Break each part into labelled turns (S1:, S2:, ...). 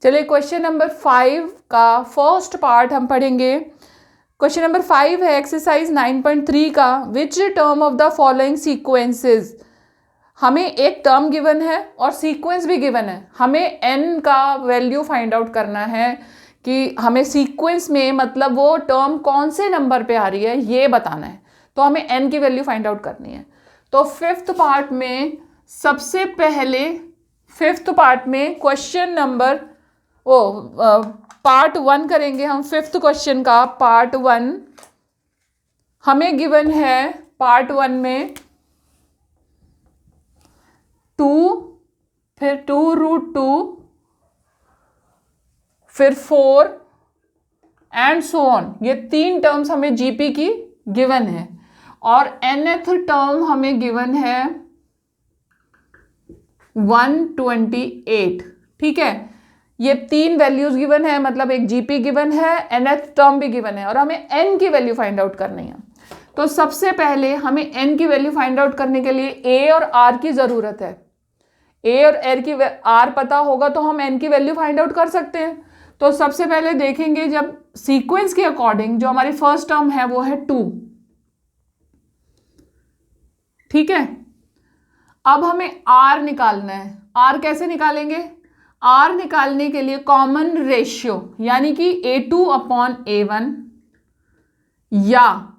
S1: चलिए question number 5 का first part हम पढ़ेंगे। क्वेश्चन नंबर 5 है एक्सरसाइज 9.3 का, which term of the following sequences. हमें एक टर्म गिवन है और सीक्वेंस भी गिवन है। हमें n का वैल्यू फाइंड आउट करना है कि हमें सीक्वेंस में मतलब वो टर्म कौन से नंबर पे आ रही है ये बताना है। तो हमें n की वैल्यू फाइंड आउट करनी है। तो फिफ्थ पार्ट में सबसे पहले क्वेश्चन नंबर पार्ट 1 करेंगे हम। फिफ्थ क्वेश्चन का पार्ट 1 हमें गिवन है। पार्ट 1 में 2, फिर 2√2, फिर 4 एंड सो ऑन, ये 3 टर्म्स हमें जीपी की गिवन है और nth टर्म हमें गिवन है 128। ठीक है, ये 3 वैल्यूज गिवन है, मतलब एक जीपी गिवन है, nth टर्म भी गिवन है और हमें n की वैल्यू फाइंड आउट करनी है। तो सबसे पहले हमें n की वैल्यू फाइंड आउट करने के लिए a और r की जरूरत है। a और r पता होगा तो हम n की वैल्यू फाइंड आउट कर सकते हैं। तो सबसे पहले देखेंगे, जब सीक्वेंस के अकॉर्डिंग जो हमारी फर्स्ट टर्म है वो है 2। ठीक है, अब हमें r निकालना है। r कैसे निकालेंगे? r निकालने के लिए कॉमन रेशियो यानी कि a2/a1 या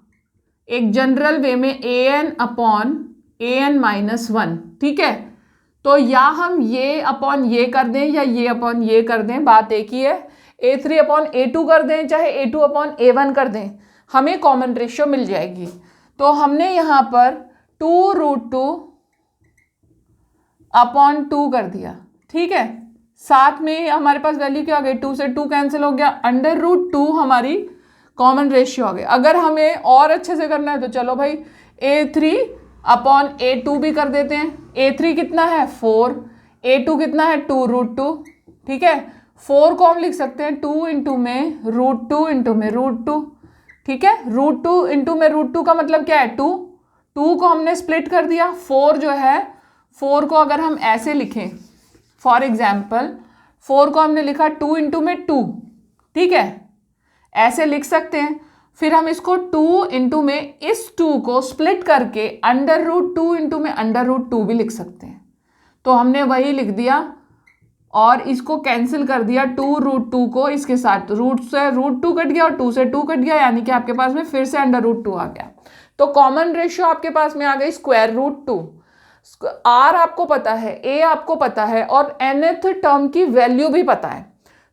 S1: एक जनरल वे में an/an-1। ठीक है, तो या हम ये अपॉन ये कर दें या ये अपॉन ये कर दें, बात एक ही है। a3/a2 कर दें चाहे a2/a1 कर दें, हमें कॉमन रेशियो मिल जाएगी। तो हमने यहाँ पर 2√2/2 कर दिया। ठीक है, साथ में हमारे पास वैल्यू क्या आ गई? 2 से 2 कैंसिल हो गया, √2 हमारी कॉमन रेशियो आ गई। अगर हमें और अच्छे से करना है तो चलो भाई a3/a2 भी कर देते हैं। a3 कितना है? 4, a2 कितना है? 2√2। ठीक है, 4 को हम लिख सकते हैं 2 इंटू में √2 इंटू में √2। ठीक है, √2 इंटू में √2 का मतलब क्या है? 2। 2 को हमने स्प्लिट कर दिया। 4 जो है, 4 को अगर हम ऐसे लिखें, फॉर एग्जाम्पल 4 को हमने लिखा 2 इंटू में 2। ठीक है, ऐसे लिख सकते हैं। फिर हम इसको 2 इंटू में इस 2 को स्प्लिट करके √2 इंटू में √2 भी लिख सकते हैं। तो हमने वही लिख दिया और इसको कैंसिल कर दिया 2√2 को इसके साथ। रूट से √2 कट गया और 2 से 2 कट गया, यानी कि आपके पास में फिर से √2 आ गया। तो कॉमन रेशियो आपके पास में आ गई √2। r आपको पता है, a आपको पता है और nth टर्म की वैल्यू भी पता है।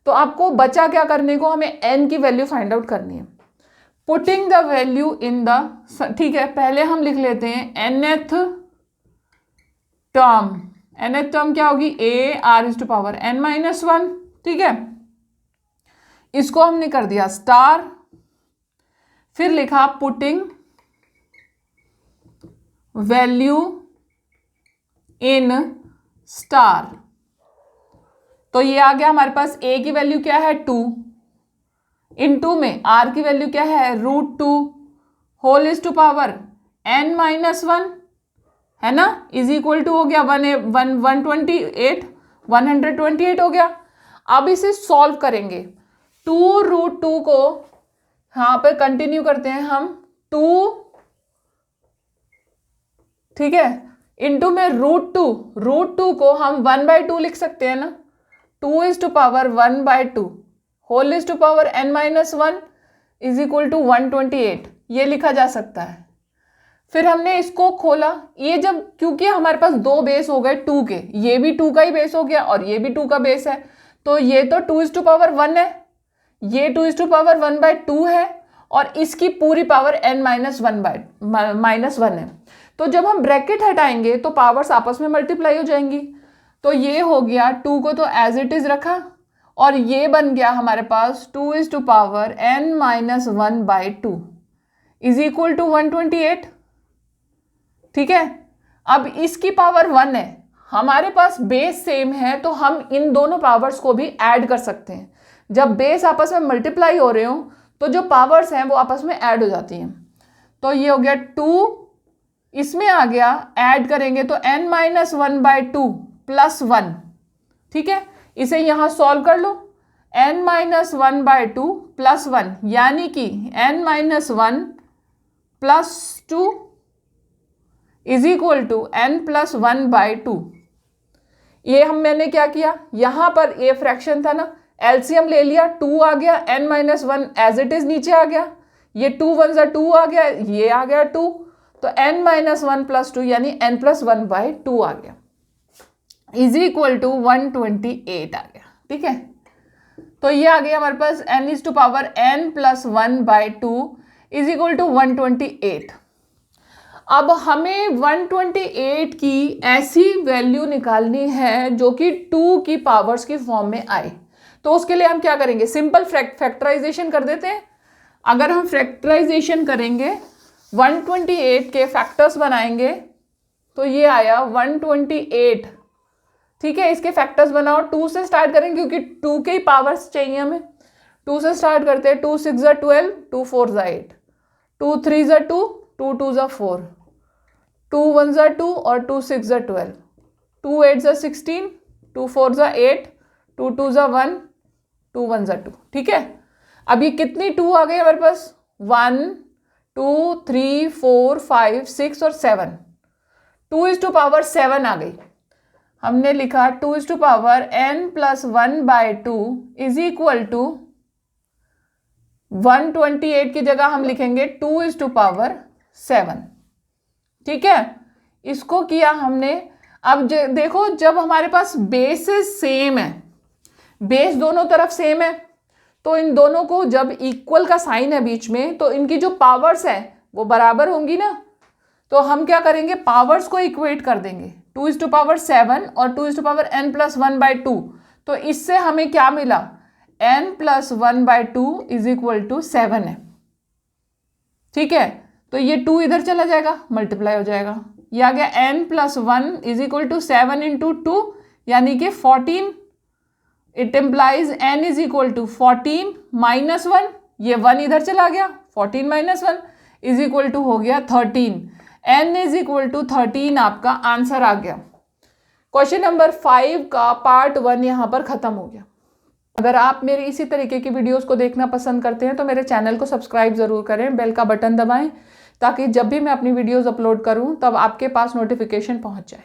S1: तो आपको बचा क्या करने को? हमें n की वैल्यू फाइंड आउट करनी है। Putting the value in the, ठीक है, पहले हम लिख लेते हैं nth टर्म। nth टर्म क्या होगी? a(r)n-1। ठीक है, इसको हमने कर दिया स्टार, फिर लिखा पुटिंग वैल्यू इन स्टार। तो ये आ गया हमारे पास। a की वैल्यू क्या है? 2 इंटू में r की वैल्यू क्या है? √2 whole is to power n-1 है ना, इज इक्वल टू हो गया 128 हो गया। अब इसे सॉल्व करेंगे। 2√2 को यहाँ पर कंटिन्यू करते हैं हम 2, ठीक है, इंटू में √2 को हम 1/2 लिख सकते हैं ना। 2 is to power 1/2 whole is to power n-1 is equal to 128, ये लिखा जा सकता है। फिर हमने इसको खोला, ये जब, क्योंकि हमारे पास 2 बेस हो गए 2 के, ये भी 2 का ही बेस हो गया और ये भी 2 का बेस है, तो ये तो 2 इज टू पावर 1 है, ये 2 इज टू पावर 1/2 है और इसकी पूरी पावर n-1 है। तो जब हम ब्रैकेट हटाएंगे तो पावर्स आपस में मल्टीप्लाई हो जाएंगी। तो ये हो गया, 2 को तो एज इट इज रखा और ये बन गया हमारे पास 2 is to power n-1/2 is equal to 128। ठीक है, अब इसकी पावर 1 है, हमारे पास बेस सेम है तो हम इन दोनों पावर्स को भी ऐड कर सकते हैं। जब बेस आपस में मल्टीप्लाई हो रहे हो तो जो पावर्स हैं वो आपस में ऐड हो जाती हैं। तो ये हो गया 2, इसमें आ गया, ऐड करेंगे तो n-1/2 + 1। ठीक है, इसे यहां सॉल्व कर लो। n माइनस 1/2 प्लस 1, यानी कि n minus 1 plus 2 is equal to n plus 1/2। ये मैंने क्या किया, यहाँ पर ये फ्रैक्शन था ना, एलसीएम ले लिया, 2 आ गया, n minus 1 as it is नीचे आ गया, ये 2 1 जा 2 आ गया, ये आ गया 2, तो n माइनस 1 प्लस 2 यानी n प्लस 1/2 आ गया, इज इक्वल टू 128 आ गया। ठीक है, तो ये आ गया हमारे पास n is to power n plus 1/2 is equal to 128। अब हमें 128 की ऐसी वैल्यू निकालनी है जो कि 2 की पावर्स की फॉर्म में आए। तो उसके लिए हम क्या करेंगे, सिंपल फैक्टराइजेशन कर देते हैं। अगर हम फैक्टराइजेशन करेंगे 128 के फैक्टर्स बनाएंगे तो ये आया 128। ठीक है, इसके फैक्टर्स बनाओ, 2 से स्टार्ट करेंगे क्योंकि 2 के ही पावर्स चाहिए हमें। 2 से स्टार्ट करते हैं, 2 6 = 12, 2 4 = 8, 2 3 = 2, 2 2 = 4, 2 1 = 2 और 2 6 = 12, 2 8 = 16, 2 4 = 8, 2 2 = 1, 2 1 = 2। ठीक है, अब ये कितनी 2 आ गई हमारे पास, 1 2 3 4 5 6 और 7, 2 इज टू पावर 7 आ गई। हमने लिखा 2 is to power n plus 1/2 is equal to 128 की जगह हम लिखेंगे 2 इज टू पावर 7। ठीक है, इसको किया हमने। अब देखो, जब हमारे पास बेसेस सेम है, बेस दोनों तरफ सेम है, तो इन दोनों को जब इक्वल का साइन है बीच में, तो इनकी जो पावर्स है वो बराबर होंगी ना। तो हम क्या करेंगे, पावर्स को इक्वेट कर देंगे, 2 इज टू पावर 7 और 2 is to power n plus 1/2। तो इससे हमें क्या मिला, n plus 1/2 is equal to 7 है। ठीक है, तो ये 2 इधर चला जाएगा, मल्टीप्लाई हो जाएगा, ये आ गया n plus 1 is equal to 7 into 2 यानी कि 14। It implies n is equal to 14 minus 1, ये 1 इधर चला गया, 14 माइनस 1 इज इक्वल टू हो गया 13। n इज इक्वल टू 13 आपका आंसर आ गया। क्वेश्चन नंबर 5 का पार्ट 1 यहाँ पर खत्म हो गया। अगर आप मेरे इसी तरीके की वीडियोस को देखना पसंद करते हैं तो मेरे चैनल को सब्सक्राइब ज़रूर करें, बेल का बटन दबाएं ताकि जब भी मैं अपनी वीडियोस अपलोड करूं तब आपके पास नोटिफिकेशन पहुंच जाए।